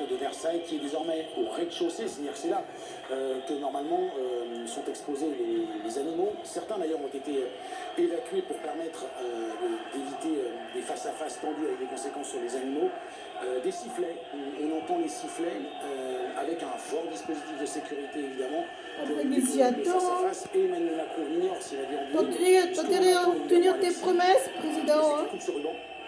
de Versailles, qui est désormais au rez-de-chaussée, c'est-à-dire que c'est là que normalement sont exposés les animaux. Certains d'ailleurs ont été évacués pour permettre d'éviter des face-à-face tendus avec des conséquences sur les animaux. Des sifflets, on entend les sifflets avec un fort dispositif de sécurité évidemment. Face-à-face, et Emmanuel Macron ignore s'il va dire tenir tes promesses, président.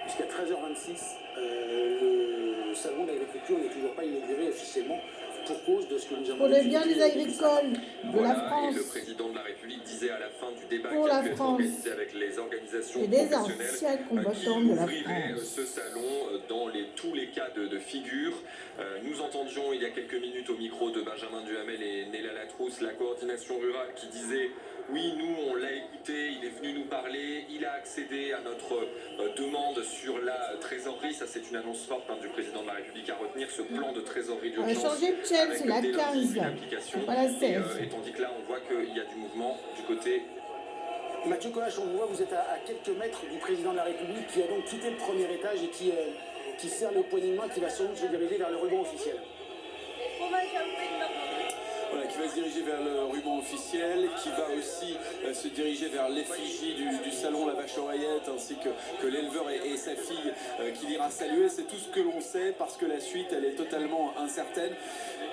Jusqu'à 13h26, le salon de l'agriculture n'est toujours pas inauguré officiellement pour cause de ce que nous avons. Pour le bien des agricoles de la France. Et le président de la République disait à la fin du débat pour qui a la pu être France. organisé avec les organisations Et des professionnelles anciens combattants de la France. ce salon dans tous les cas de figure. Nous entendions il y a quelques minutes au micro de Benjamin Duhamel et Néla Latrousse la coordination rurale qui disait oui, nous on l'a écouté, il est venu nous parler, il a accédé à notre demande sur la trésorerie. Ça c'est une annonce forte du président de la République à retenir, ce plan de trésorerie d'urgence. On va changer de chaîne, c'est la 15, pas la 16. Et tandis que là on voit qu'il y a du mouvement du côté. Mathieu Coache, on voit, vous êtes à quelques mètres du président de la République qui a donc quitté le premier étage et qui serre les poignées de main, qui va sans doute se diriger vers le ruban officiel. Voilà, qui va se diriger vers le ruban officiel, qui va aussi se diriger vers l'effigie du salon La Vache Oreillette, ainsi que l'éleveur et sa fille qui l'ira saluer. C'est tout ce que l'on sait, parce que la suite, elle est totalement incertaine.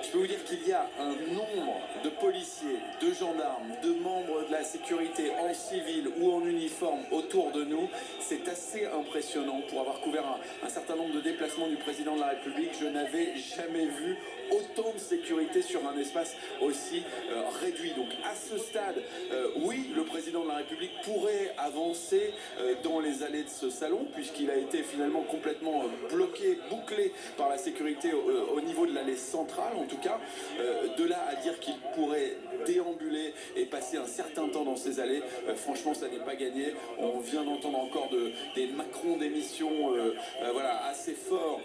Je peux vous dire qu'il y a un nombre de policiers, de gendarmes, de membres de la sécurité en civil ou en uniforme autour de nous. C'est assez impressionnant pour avoir couvert un certain nombre de déplacements du président de la République. Je n'avais jamais vu autant de sécurité sur un espace aussi réduit. Donc à ce stade, oui, le président de la République pourrait avancer dans les allées de ce salon, puisqu'il a été finalement complètement bloqué, bouclé par la sécurité au niveau de l'allée centrale, en tout cas. De là à dire qu'il pourrait déambuler et passer un certain temps dans ces allées, franchement ça n'est pas gagné. On vient d'entendre encore des Macron d'émission voilà, assez forts,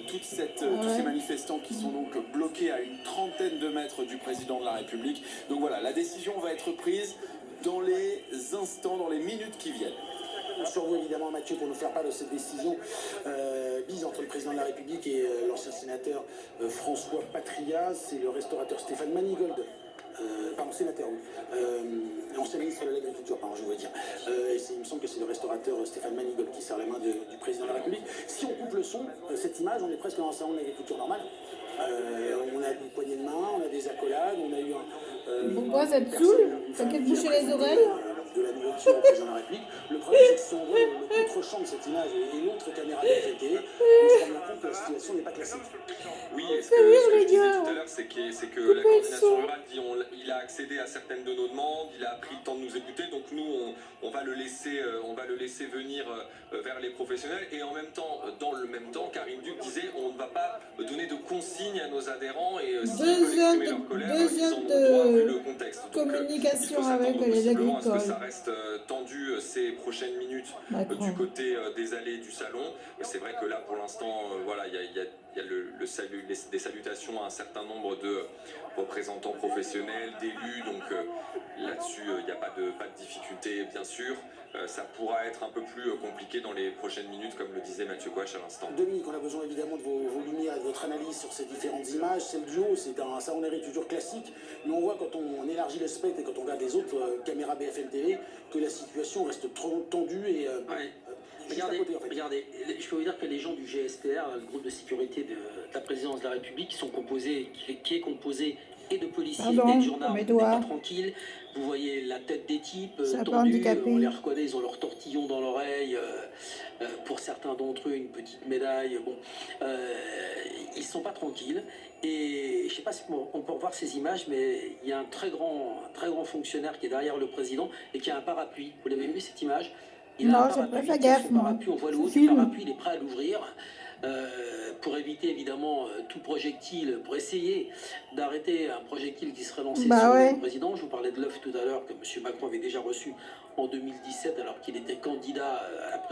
tous ces manifestants qui sont donc bloqués à une trentaine de mètres du président de la République. Donc voilà, la décision va être prise dans les instants, dans les minutes qui viennent. Sur vous évidemment Mathieu pour nous faire part de cette décision bise entre le président de la République et l'ancien sénateur François Patria. C'est le restaurateur Stéphane Manigold, pardon, sénateur, ancien ministre de l'Agriculture, pardon, je veux dire. Il me semble que c'est le restaurateur Stéphane Manigold qui serre la main du président de la République. Si on coupe le son, cette image, on est presque dans un salon de l'agriculture normale. On a une poignée de main, on a des accolades, on a eu un... Pourquoi ça te saoule? T'as qu'à te boucher les oreilles? De la nourriture au président de la République. Le problème, c'est que si on voit le contre-champ de cette image et l'autre caméra de la télé, on se rend bien compte que la situation n'est pas classique. Oui, ce que je disais tout à l'heure, c'est que la coordination rurale dit il a accédé à certaines de nos demandes, il a pris le temps de nous écouter, donc nous, on va le laisser venir vers les professionnels. Et en même temps, dans le même temps, Karim Duc disait on ne va pas donner de consignes à nos adhérents et s'ils veulent exprimer leur colère, ils en ont droit vu le contexte. Donc, communication avec les agricoles. Est-ce que ça reste tendu ces prochaines minutes du côté des allées du salon? C'est vrai que là, pour l'instant, voilà, il y a des salutations à un certain nombre de représentants professionnels, d'élus, donc là-dessus, il n'y a pas de difficulté, bien sûr. Ça pourra être un peu plus compliqué dans les prochaines minutes, comme le disait Mathieu Coache à l'instant. Dominique, on a besoin évidemment de vos lumières et de votre analyse sur ces différentes images. C'est le duo, c'est un salon d'agriculture classique, mais on voit quand on élargit le spectre et quand on regarde les autres caméras BFM TV que la situation reste trop tendue et... Regardez, je peux vous dire que les gens du GSPR, le groupe de sécurité de la présidence de la République, qui est composé et de policiers et de gendarmes, n'est pas tranquille. Vous voyez la tête des types tendus, on les reconnaît, ils ont leur tortillon dans l'oreille, pour certains d'entre eux une petite médaille. Bon, ils sont pas tranquilles. Et je sais pas si on peut revoir ces images, mais il y a un très grand fonctionnaire qui est derrière le président et qui a un parapluie. Vous l'avez vu cette image? Il a un parapluie, pas gaffe, parapluie, on voit le haut du parapluie, il est prêt à l'ouvrir pour éviter évidemment tout projectile, pour essayer d'arrêter un projectile qui serait lancé sur le président. Je vous parlais de l'œuf tout à l'heure que M. Macron avait déjà reçu en 2017 alors qu'il était candidat à la présidence.